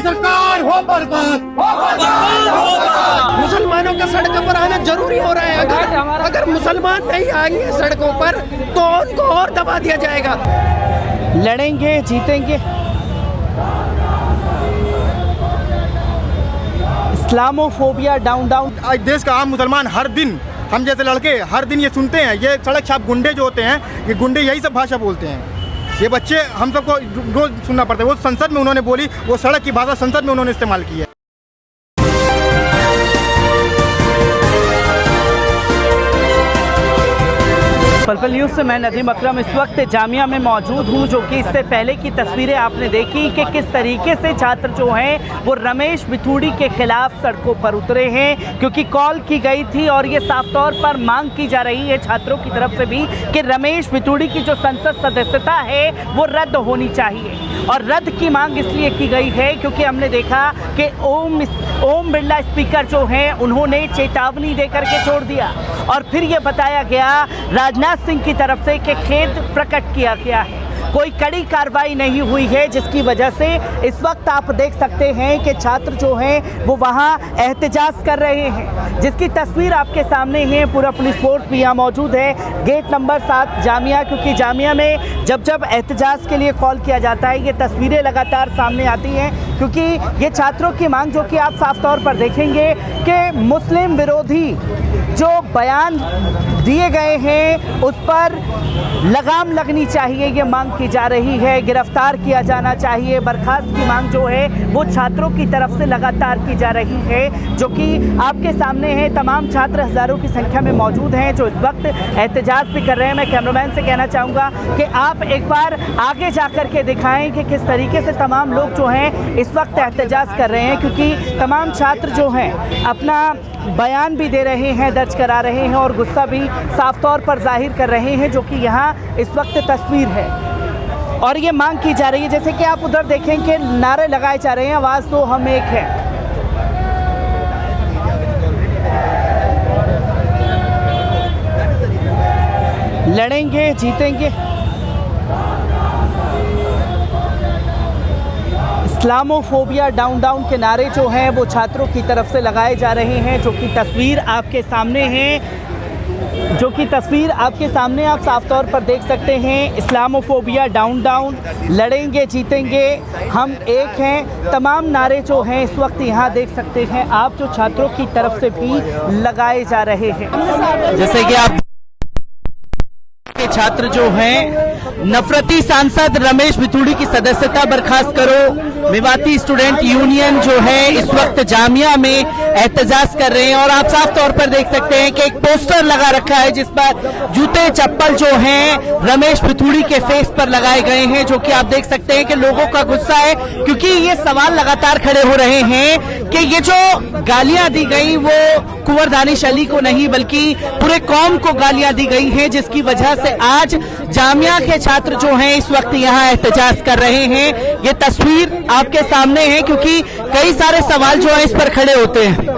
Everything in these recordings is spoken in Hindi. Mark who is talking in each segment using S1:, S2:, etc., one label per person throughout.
S1: सरकार हो बर्बाद।
S2: मुसलमानों का सड़कों पर आना जरूरी हो रहा है। अगर मुसलमान नहीं आएंगे सड़कों पर तो उनको और दबा दिया जाएगा। लड़ेंगे, जीतेंगे। Islamophobia down down.
S3: आज देश का आम मुसलमान हर दिन, हम जैसे लड़के हर दिन ये सुनते हैं, ये सड़क छाप गुंडे जो होते हैं, ये गुंडे यही सब भाषा बोलते हैं। ये बच्चे हम सबको रोज सुनना पड़ता है। वो संसद में उन्होंने बोली, वो सड़क की भाषा संसद में उन्होंने इस्तेमाल की है।
S2: पलपल न्यूज़ से मैं नदीम अकरम इस वक्त जामिया में मौजूद हूँ, जो कि इससे पहले की तस्वीरें आपने देखी कि किस तरीके से छात्र जो हैं वो रमेश बिथूड़ी के खिलाफ सड़कों पर उतरे हैं, क्योंकि कॉल की गई थी और ये साफ तौर पर मांग की जा रही है छात्रों की तरफ से भी कि रमेश बिथूड़ी की जो संसद सदस्यता है वो रद्द होनी चाहिए। और रद्द की मांग इसलिए की गई है क्योंकि हमने देखा कि ओम बिरला स्पीकर जो हैं उन्होंने चेतावनी देकर के छोड़ दिया और फिर ये बताया गया राजनाथ सिंह की तरफ से कि खेद प्रकट किया गया है। कोई कड़ी कार्रवाई नहीं हुई है, जिसकी वजह से इस वक्त आप देख सकते हैं कि छात्र जो हैं वो वहाँ एहतजाज कर रहे हैं, जिसकी तस्वीर आपके सामने है। पूरा पुलिस फोर्स भी यहाँ मौजूद है, गेट नंबर 7 जामिया, क्योंकि जामिया में जब जब एहतजाज के लिए कॉल किया जाता है ये तस्वीरें लगातार सामने आती हैं, क्योंकि ये छात्रों की मांग, जो कि आप साफ तौर पर देखेंगे कि मुस्लिम विरोधी जो बयान दिए गए हैं उस पर लगाम लगनी चाहिए, ये मांग की जा रही है। गिरफ्तार किया जाना चाहिए, बर्खास्त की मांग जो है वो छात्रों की तरफ से लगातार की जा रही है, जो कि आपके सामने है। तमाम छात्र हज़ारों की संख्या में मौजूद हैं जो इस वक्त एहतजाज भी कर रहे हैं। मैं कैमरामैन से कहना चाहूँगा कि आप एक बार आगे जा कर के दिखाएँ कि किस तरीके से तमाम लोग जो हैं इस वक्त एहतजाज कर रहे हैं, क्योंकि तमाम छात्र जो हैं अपना बयान भी दे रहे हैं, दर्ज करा रहे हैं और गुस्सा भी साफ तौर पर जाहिर कर रहे हैं, जो कि यहाँ इस वक्त तस्वीर है। और ये मांग की जा रही है, जैसे कि आप उधर देखें कि नारे लगाए जा रहे हैं, आवाज़ तो हम एक है। लड़ेंगे, जीतेंगे। इस्लामोफोबिया डाउन डाउन के नारे जो हैं वो छात्रों की तरफ से लगाए जा रहे हैं, जो कि तस्वीर आपके सामने है, जो कि तस्वीर आपके सामने आप साफ तौर पर देख सकते हैं। इस्लामोफोबिया डाउन डाउन, लड़ेंगे, जीतेंगे, हम एक हैं। तमाम नारे जो हैं इस वक्त यहाँ देख सकते हैं आप, जो छात्रों की तरफ से भी लगाए जा रहे हैं। जैसे कि आप छात्र जो हैं नफरती सांसद रमेश बिथूड़ी की सदस्यता बर्खास्त करो, मेवाती स्टूडेंट यूनियन जो है इस वक्त जामिया में एहतजाज कर रहे हैं। और आप साफ तौर पर देख सकते हैं कि एक पोस्टर लगा रखा है जिस पर जूते चप्पल जो हैं रमेश बिथूड़ी के फेस पर लगाए गए हैं, जो कि आप देख सकते हैं कि लोगों का गुस्सा है, क्योंकि ये सवाल लगातार खड़े हो रहे हैं कि ये जो गालियां दी गई वो कुंवर दानिश अली को नहीं बल्कि पूरे कौम को गालियां दी गई हैं, जिसकी वजह से आज जामिया के छात्र जो हैं इस वक्त यहाँ एहतजाज कर रहे हैं। ये तस्वीर आपके सामने है, क्योंकि कई सारे सवाल जो है इस पर खड़े होते हैं।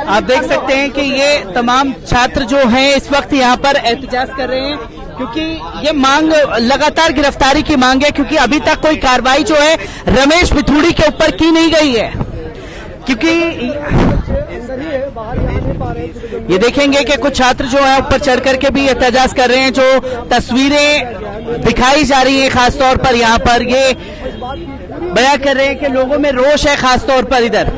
S2: आप देख सकते हैं कि ये तमाम छात्र जो हैं इस वक्त यहाँ पर एहतजाज कर रहे हैं, क्योंकि ये मांग लगातार गिरफ्तारी की मांग है, क्योंकि अभी तक कोई कार्रवाई जो है रमेश बिथूड़ी के ऊपर की नहीं गई है। क्योंकि ये देखेंगे कि कुछ छात्र जो है ऊपर चढ़ करके भी एहतजाज कर रहे हैं, जो तस्वीरें दिखाई जा रही हैं खासतौर पर यहाँ पर ये बयां कर रहे हैं कि लोगों में रोष है खासतौर पर इधर।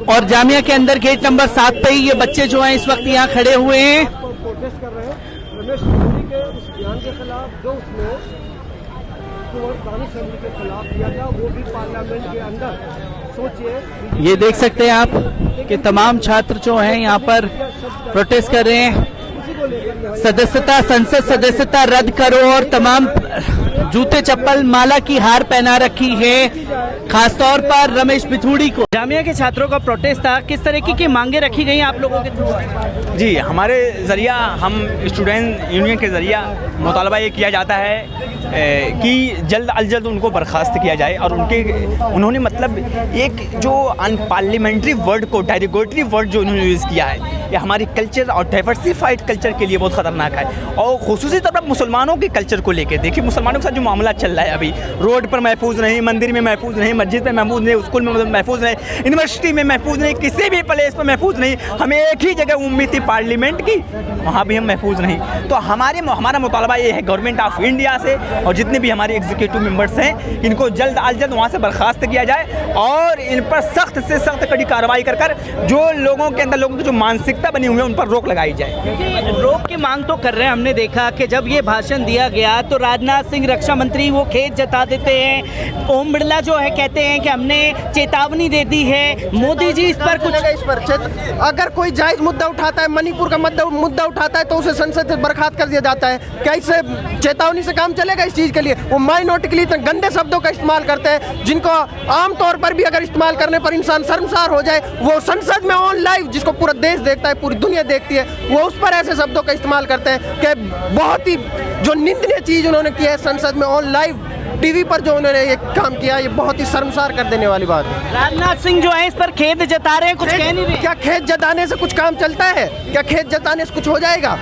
S2: और जामिया के अंदर गेट नंबर 7 पे ही ये बच्चे जो हैं इस वक्त यहाँ खड़े हुए हैं।
S4: रमेश बिथूड़ी के उस बयान के खिलाफ जो उसने कुंवर दानिश अली के खिलाफ किया था, वो भी पार्लियामेंट के अंदर। सोचिए,
S2: ये देख सकते हैं आप कि तमाम छात्र जो हैं यहाँ पर प्रोटेस्ट कर रहे हैं, सदस्यता, संसद सदस्यता रद्द करो, और तमाम जूते चप्पल माला की हार पहना रखी है खासतौर पर रमेश बिथूड़ी को। जामिया के छात्रों का प्रोटेस्ट था, किस तरीके की मांगे रखी गई आप लोगों के थ्रू?
S5: जी, हमारे ज़रिया, हम स्टूडेंट यूनियन के ज़रिया मुतालबा ये किया जाता है कि जल्द अज जल्द उनको बर्खास्त किया जाए। और उन्होंने मतलब एक जो अनपार्लियामेंट्री वर्ड को, डेरोगेटरी वर्ड जो उन्होंने यूज़ किया है, ये हमारी कल्चर और डाइवर्सिफाइड कल्चर के लिए बहुत ख़तरनाक है। और ख़ुसूसी तौर पर मुसलमानों के कल्चर को लेकर देखिए, मुसलमानों सा जो मामला चल रहा है अभी, रोड पर महफूज नहीं, मंदिर में महफूज नहीं, मस्जिद में महफूज नहीं, स्कूल में महफूज नहीं, यूनिवर्सिटी में महफूज नहीं, किसी भी प्लेस पर महफूज नहीं। हमें एक ही जगह उम्मीद थी पार्लियामेंट की, वहाँ भी हम महफूज नहीं। तो हमारा मुतालबा ये है गवर्नमेंट ऑफ इंडिया से और जितने भी हमारे एग्जीक्यूटिव मेंबर्स हैं, इनको जल्द अज जल्द वहाँ से बर्खास्त किया जाए और इन पर सख्त से सख्त कड़ी कार्रवाई कर जो लोगों के अंदर, लोगों की जो मानसिकता बनी हुई है, उन पर रोक लगाई जाए।
S2: रोक की मांग तो कर रहे हैं। हमने देखा कि जब ये भाषण दिया गया तो राजनाथ सिंह रक्षा मंत्री वो खेद जता देते हैं, ओम बिरला जो है कहते हैं कि हमने चेतावनी दे दी है, मोदी जी इस पर कुछ
S4: अगर कोई जायज मुद्दा उठाता है, मणिपुर का मुद्दा उठाता है तो उसे संसद से बर्खास्त कर दिया जाता है। क्या इससे चेतावनी से काम चलेगा? इस चीज़ के लिए वो माइनॉरिटी के लिए इतने गंदे शब्दों का इस्तेमाल करते हैं जिनको आमतौर पर भी अगर इस्तेमाल करने पर इंसान शर्मसार हो जाए। वो संसद में ऑन लाइव, जिसको पूरा देश देखता है, पूरी दुनिया देखती है, वो उस पर ऐसे शब्दों का इस्तेमाल करते हैं कि बहुत ही जो निंदनीय चीज़ उन्होंने की है संसद में ऑन लाइव टीवी पर जो उन्होंने ये काम किया, ये बहुत ही शर्मसार कर देने वाली बात है।
S2: राजनाथ सिंह जो है इस पर खेद जता रहे हैं, कुछ कह नहीं रहे।
S4: क्या खेद जताने से कुछ काम चलता है? क्या खेद जताने से कुछ हो जाएगा?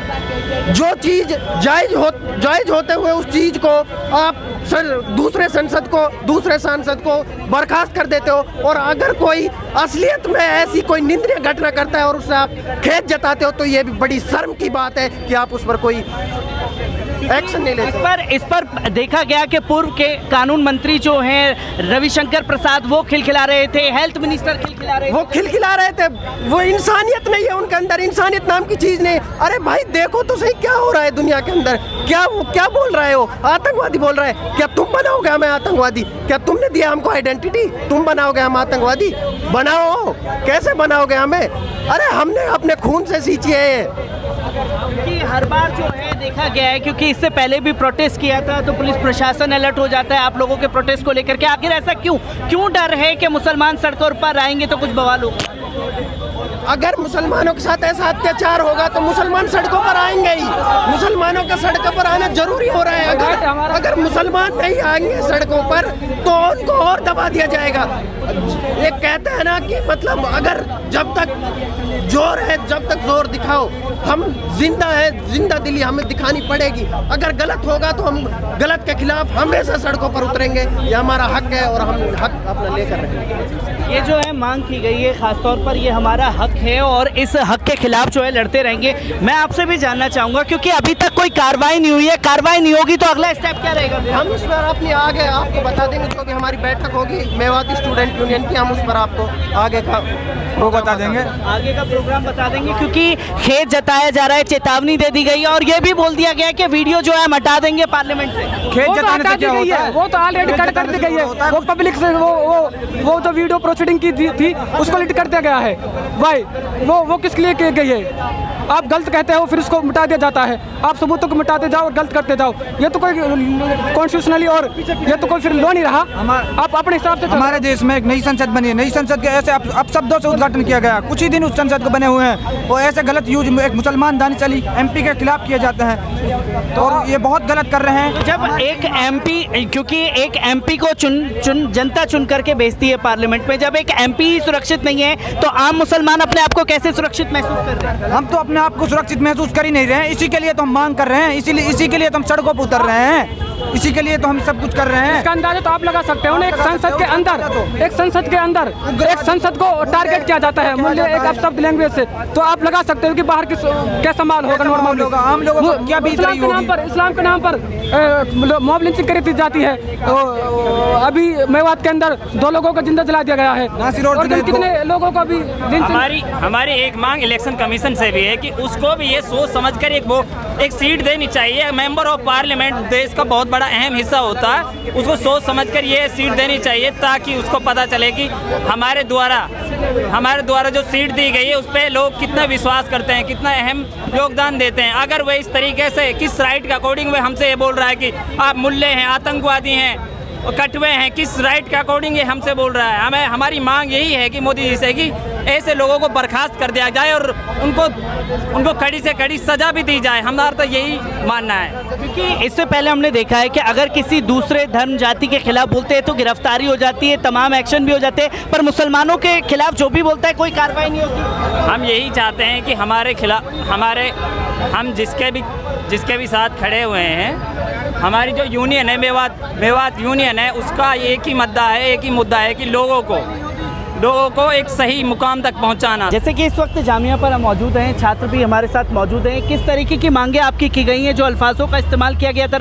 S4: जो चीज़ जायज होते हुए उस चीज़ को आप दूसरे सांसद को बर्खास्त कर देते हो, और अगर कोई असलियत में ऐसी कोई निंदनीय घटना करता है और उससे आप खेद जताते हो, तो ये भी बड़ी शर्म की बात है कि आप उस पर कोई एक्शन नहीं लेते।
S2: इस पर देखा गया कि पूर्व के कानून मंत्री जो हैं रविशंकर प्रसाद, वो खिलखिला रहे थे, हेल्थ मिनिस्टर खिलखिला रहे थे। वो इंसानियत नहीं है उनके अंदर, इंसानियत नाम की चीज़ नहीं। अरे भाई देखो तो सही क्या हो रहा है दुनिया के अंदर। क्या बोल रहे हो? आतंकवादी बोल रहे हैं। क्या तुम बनाओगे हमें आतंकवादी? क्या तुमने दिया हमको आइडेंटिटी? तुम बनाओगे हम आतंकवादी? बनाओ, कैसे बनाओगे हमें? अरे हमने अपने खून से सींची है। क्योंकि हर बार जो है देखा गया है, क्योंकि इससे पहले भी प्रोटेस्ट किया था तो पुलिस प्रशासन अलर्ट हो जाता है आप लोगों के प्रोटेस्ट को लेकर के। आखिर ऐसा क्यों डर है कि मुसलमान सड़कों पर आएंगे तो कुछ बवाल होगा?
S4: अगर मुसलमानों के साथ ऐसा अत्याचार होगा तो मुसलमान सड़कों पर आएंगे ही। मुसलमानों का सड़कों पर आना जरूरी हो रहा है। अगर मुसलमान नहीं आएंगे सड़कों पर तो उनको और दबा दिया जाएगा। ये कहते हैं ना कि मतलब अगर जब तक जोर है, जब तक जोर दिखाओ, हम जिंदा है, जिंदा दिली हमें दिखानी पड़ेगी। अगर गलत होगा तो हम गलत के खिलाफ हमेशा सड़कों पर उतरेंगे। ये हमारा हक है और हम हक अपना लेकर रहेंगे।
S2: ये जो है मांग की गई है, खासतौर पर ये हमारा हक है और इस हक के खिलाफ जो है लड़ते रहेंगे। मैं आपसे भी जानना चाहूँगा, क्योंकि अभी तक कोई कार्रवाई नहीं हुई है, कार्रवाई नहीं होगी तो अगला स्टेप क्या रहेगा?
S4: हम इस पर अपनी आगे आपको बता देंगे, जो भी हमारी बैठक होगी मेवाती स्टूडेंट यूनियन की, हम उस पर आपको आगे का
S3: बता देंगे,
S2: आगे का प्रोग्राम बता देंगे। क्योंकि खेद जताया जा रहा है, चेतावनी दे दी गई है और ये भी बोल दिया गया है कि वीडियो जो है हम हटा देंगे पार्लियामेंट से।
S1: खेद जताने से क्या होता है? वो तो ऑलरेडी कट कर दी गई है। वो पब्लिक से वो जो वीडियो प्रोसीडिंग की थी उसको लिट कर दिया गया है। भाई वो किस लिए की गई है? आप गलत कहते हो फिर उसको मिटा दिया जाता है। आप सबूतों को मिटाते जाओ और गलत करते जाओ। ये तो कोई कॉन्स्टिट्यूशनली और ये तो कोई फिर लॉ नहीं रहा। आप अपने हिसाब से।
S6: हमारे देश में एक नई संसद बनी है, नई संसद के ऐसे अब शब्दों से उद्घाटन किया गया। कुछ ही दिन उस संसद को बने हुए हैं और ऐसे गलत यूज एक मुसलमान दानी चली MP के खिलाफ किए जाते हैं और ये बहुत गलत कर रहे हैं।
S2: जब एक MP, क्योंकि एक MP को जनता चुन करके भेजती है पार्लियामेंट में, जब एक MP सुरक्षित नहीं है तो आम मुसलमान अपने आप को कैसे सुरक्षित महसूस कर रहे हैं?
S6: हम तो अपने आप को सुरक्षित महसूस कर ही नहीं रहे हैं। इसी के लिए तो हम मांग कर रहे हैं, इसी के लिए तो हम सड़कों पर उतर रहे हैं, इसी के लिए तो हम सब कुछ कर रहे हैं।
S1: इसका अंदाजा तो आप लगा सकते हो ना, एक संसद के अंदर एक संसद को टारगेट किया जाता है मूल्य एक अपशब्द लैंग्वेज से, तो आप लगा सकते हो कि बाहर कैसा माल होगा, नॉर्मल होगा।
S6: आम लोगों को क्या बीत रही होगी?
S1: इस्लाम के नाम पर मॉब लिंचिंग करी जाती है। अभी मेवात के अंदर 2 लोगों को जिंदा जला दिया गया है और कितने लोगों को भी।
S7: हमारी एक मांग इलेक्शन कमीशन से भी है कि उसको भी ये सोच समझकर एक सीट देनी चाहिए। मेंबर ऑफ पार्लियामेंट देश का बहुत बड़ा अहम हिस्सा होता है, उसको सोच समझकर ये सीट देनी चाहिए ताकि उसको पता चले कि हमारे द्वारा जो सीट दी गई है उस पर लोग कितना विश्वास करते हैं, कितना अहम योगदान देते हैं। अगर वह इस तरीके से किस राइट के अकॉर्डिंग वह हमसे ये बोल रहा है कि आप मुल्ले हैं, आतंकवादी हैं, कटवे हैं, किस राइट के अकॉर्डिंग ये हमसे बोल रहा है? हमारी मांग यही है कि मोदी जी से कि ऐसे लोगों को बर्खास्त कर दिया जाए और उनको कड़ी से कड़ी सजा भी दी जाए। हमारा तो यही मानना है।
S2: क्योंकि इससे पहले हमने देखा है कि अगर किसी दूसरे धर्म जाति के खिलाफ बोलते हैं तो गिरफ्तारी हो जाती है, तमाम एक्शन भी हो जाते हैं, पर मुसलमानों के खिलाफ जो भी बोलता है कोई कार्रवाई नहीं होती।
S7: हम यही चाहते हैं कि हमारे खिलाफ हम जिसके भी साथ खड़े हुए हैं हमारी जो यूनियन है मेवात यूनियन है, उसका एक ही मुद्दा है कि लोगों को एक सही मुकाम तक पहुंचाना।
S2: जैसे कि इस वक्त जामिया पर हम मौजूद हैं, छात्र भी हमारे साथ मौजूद हैं, किस तरीके की मांगे आपकी की गई हैं? जो अल्फाजों का इस्तेमाल किया गया था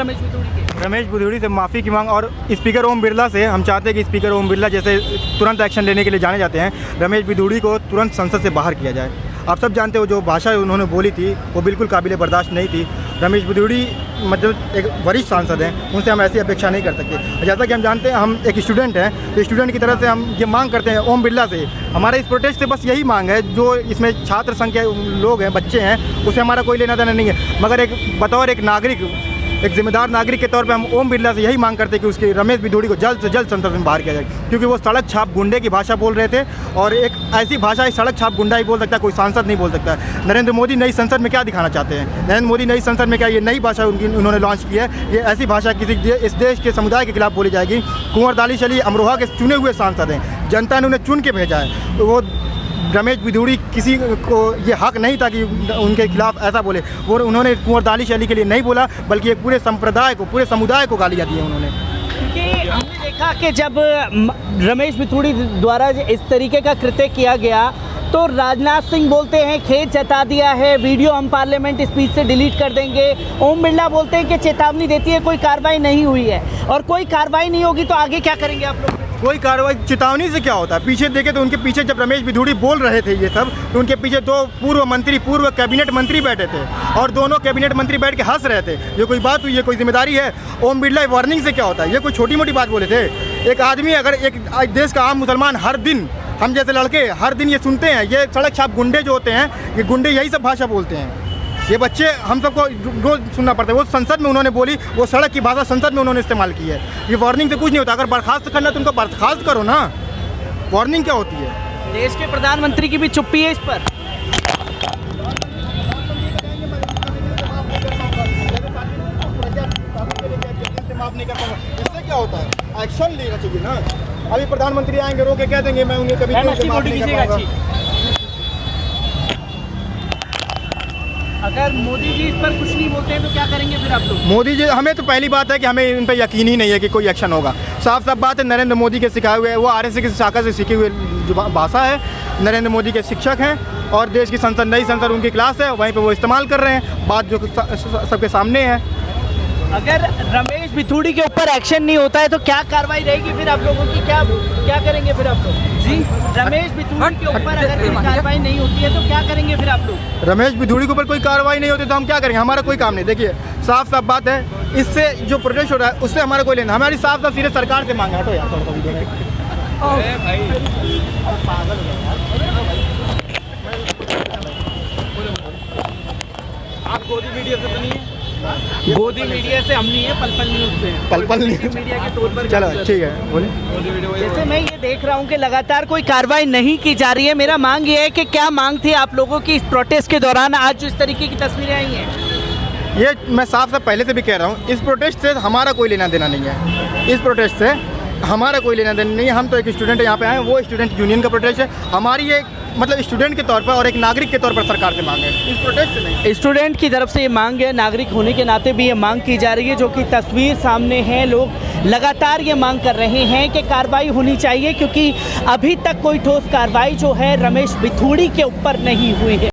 S3: रमेश बिधूड़ी से माफ़ी की मांग, और स्पीकर ओम बिरला से हम चाहते हैं कि स्पीकर ओम बिरला जैसे तुरंत एक्शन लेने के लिए जाने जाते हैं, रमेश बिधूड़ी को तुरंत संसद से बाहर किया जाए। आप सब जानते हो जो भाषा उन्होंने बोली थी वो बिल्कुल काबिल बर्दाश्त नहीं थी। रमेश बिधूड़ी मतलब एक वरिष्ठ सांसद हैं, उनसे हम ऐसी अपेक्षा नहीं कर सकते। जैसा कि हम जानते हैं हम एक स्टूडेंट हैं, तो स्टूडेंट की तरफ से हम ये मांग करते हैं ओम बिरला से। हमारे इस प्रोटेस्ट से बस यही मांग है, जो इसमें छात्र संघ के लोग हैं, बच्चे हैं, उससे हमारा कोई लेना देना नहीं है, मगर एक बतौर एक नागरिक, एक जिम्मेदार नागरिक के तौर पे हम ओम बिरला से यही मांग करते हैं कि उसके रमेश बिधूड़ी को जल्द से जल्द संसद में बाहर किया जाए, क्योंकि वो सड़क छाप गुंडे की भाषा बोल रहे थे, और एक ऐसी भाषा एक सड़क छाप गुंडा ही बोल सकता है, कोई सांसद नहीं बोल सकता है। नरेंद्र मोदी नई संसद में क्या दिखाना चाहते हैं? नरेंद्र मोदी नई संसद में क्या ये नई भाषा उन्होंने लॉन्च की है? ये ऐसी भाषा किसी इस देश के समुदाय के खिलाफ बोली जाएगी। कुंवर दानिश अली अमरोहा के चुने हुए सांसद हैं, जनता ने उन्हें चुन के भेजा है, तो वो रमेश बिधूड़ी किसी को ये हक नहीं था कि उनके खिलाफ ऐसा बोले। वो उन्होंने कुंवर दानिश अली के लिए नहीं बोला, बल्कि एक पूरे संप्रदाय को, पूरे समुदाय को गालियाँ दी हैं उन्होंने।
S2: क्योंकि हमने देखा कि जब रमेश बिधूड़ी द्वारा इस तरीके का कृत्य किया गया तो राजनाथ सिंह बोलते हैं खेद जता दिया है, वीडियो हम पार्लियामेंट स्पीच से डिलीट कर देंगे। ओम बिरला बोलते हैं कि चेतावनी देती है, कोई कार्रवाई नहीं हुई है, और कोई कार्रवाई नहीं होगी तो आगे क्या करेंगे आप लोग?
S3: कोई कार्रवाई चेतावनी से क्या होता है? पीछे देखे तो उनके पीछे जब रमेश बिधूड़ी बोल रहे थे ये सब, तो उनके पीछे दो पूर्व कैबिनेट मंत्री बैठे थे, और दोनों कैबिनेट मंत्री बैठ के हंस रहे थे। ये कोई बात हुई? ये कोई जिम्मेदारी है? ओम बिरला वार्निंग से क्या होता है? ये कोई छोटी मोटी बात बोले थे? एक आदमी, अगर एक देश का आम मुसलमान हर दिन, हम जैसे लड़के हर दिन ये सुनते हैं, ये सड़क छाप गुंडे जो होते हैं, ये गुंडे यही सब भाषा बोलते हैं। ये बच्चे हम सबको रोज़ सुनना पड़ता है। वो संसद में उन्होंने बोली, वो सड़क की भाषा संसद में उन्होंने इस्तेमाल की है। ये वार्निंग से कुछ नहीं होता। अगर बर्खास्त करना तो उनको बर्खास्त करो ना, वार्निंग क्या होती है?
S2: देश के प्रधानमंत्री की भी चुप्पी है इस पर।
S3: इससे क्या होता है? एक्शन लेना चाहिए ना। अभी प्रधानमंत्री आएंगे, रोके कह देंगे मैं उन्हें कभी
S2: अगर मोदी जी इस पर कुछ नहीं बोलते हैं तो क्या करेंगे फिर आप लोग?
S3: मोदी जी, हमें तो पहली बात है कि हमें इन पर यकीन ही नहीं है कि कोई एक्शन होगा। साफ साफ बात है, नरेंद्र मोदी के सिखाए हुए, वो आरएसएस की शाखा से सीखे हुए जो भाषा है, नरेंद्र मोदी के शिक्षक हैं, और देश की संसद, नई संसद उनकी क्लास है, वहीं पर वो इस्तेमाल कर रहे हैं। बात जो सबके सामने है।
S2: अगर रमेश बिधूड़ी के ऊपर एक्शन नहीं होता है तो क्या कार्रवाई रहेगी फिर आप लोगों की? क्या करेंगे फिर आप लोग? जी, रमेश बिधूड़ी के ऊपर अगर कोई कार्रवाई नहीं होती है तो क्या करेंगे फिर आप लोग?
S3: रमेश बिधूड़ी के ऊपर कोई कार्रवाई नहीं होती तो हम क्या करेंगे? हमारा कोई काम नहीं। देखिए साफ साफ बात है, इससे जो प्रोटेस्ट हो रहा है उससे हमारा कोई लेना। हमारी साफ साफ सीधे सरकार से मांग है। हटो यार थोड़ा वीडियो आप गोदी मीडिया से बनी है?
S2: गोदी मीडिया से हम नहीं है, पलपल न्यूज़ से हैं।
S3: पलपल
S2: मीडिया के तौर पर
S3: चलो ठीक है, बोलिए।
S2: जैसे मैं ये देख रहा हूँ कि लगातार कोई कार्रवाई नहीं की जा रही है। मेरा मांग ये है कि क्या मांग थी आप लोगों की इस प्रोटेस्ट के दौरान? आज जो इस तरीके की तस्वीरें आई हैं,
S3: ये मैं साफ साफ पहले से भी कह रहा हूँ, इस प्रोटेस्ट से हमारा कोई लेना देना नहीं है। इस प्रोटेस्ट से हमारा कोई लेना देना नहीं है। हम तो एक स्टूडेंट यहाँ पे आए हैं, वो स्टूडेंट यूनियन का प्रोटेस्ट है। हमारी ये मतलब स्टूडेंट के तौर पर और एक नागरिक के तौर पर सरकार से मांग है, इस प्रोटेस्ट से नहीं।
S2: स्टूडेंट की तरफ से ये मांग है, नागरिक होने के नाते भी ये मांग की जा रही है, जो कि तस्वीर सामने है। लोग लगातार ये मांग कर रहे हैं कि कार्रवाई होनी चाहिए, क्योंकि अभी तक कोई ठोस कार्रवाई जो है रमेश बिधूड़ी के ऊपर नहीं हुई है।